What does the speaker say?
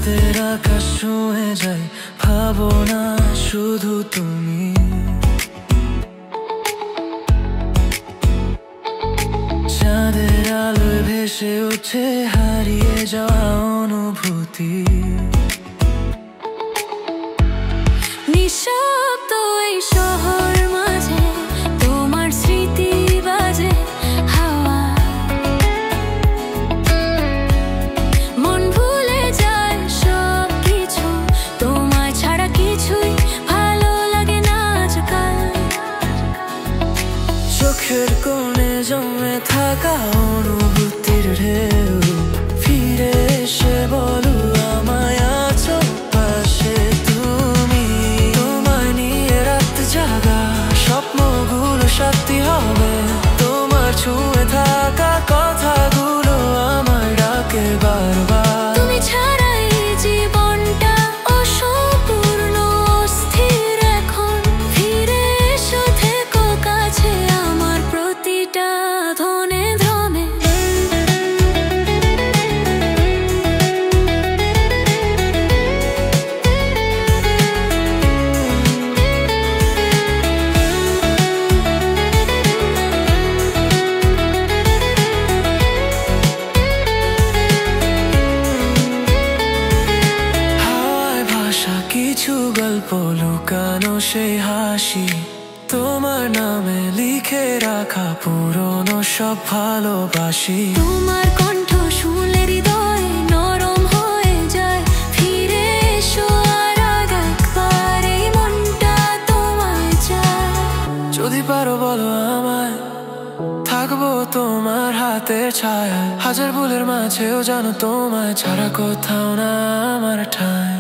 রাতের আকাশ ছুঁয়ে যায়, ভাবনা শুধু তুমি। চাঁদের আলোয় ভেসে উঠে হারিয়ে যাওয়া অনুভূতি। নিঃশব্দ এই শহর মাঝে তোমার স্মৃতি বাজে হাওয়া, মন ভুলে যায় সব কিছু, তোমায় ছাড়া কিছুই ভালো লাগে না আজকাল। চোখের কোণে জমে থাকা অনুভূতির ঢেউ ফিরে এসে বলো আমায় আছো পাশে তুমি। তোমায় নিয়ে রাত জাগা স্বপ্নগুলো সত্যি হবে, তোমার ছুঁয়ে থাকা কথাগুলো আমায় ডাকে বারবার। তুমি ছাড়া এই জীবনটা অসম্পূর্ণ, অস্থির এখন। ফিরে এসো, থেকো কাছে আমার প্রতিটা ধনে ধনে। হাওয়ায় ভাষা কিছু গল্প লুকানো সেই হাসি, তোমার নামে লিখে রাখা পুরনো সব ভালোবাসি। তোমার কণ্ঠ শুনলে হৃদয় নরম হয়ে যায়। ফিরে এসো আর একবার, এই মনটা তোমায় চায়। যদি পারো বলো আমায়, থাকবো তোমার হাতের ছায়া। হাজার ভুলের মাঝেও জানো তোমায় ছাড়া কোথাও না আমার ঠাঁই।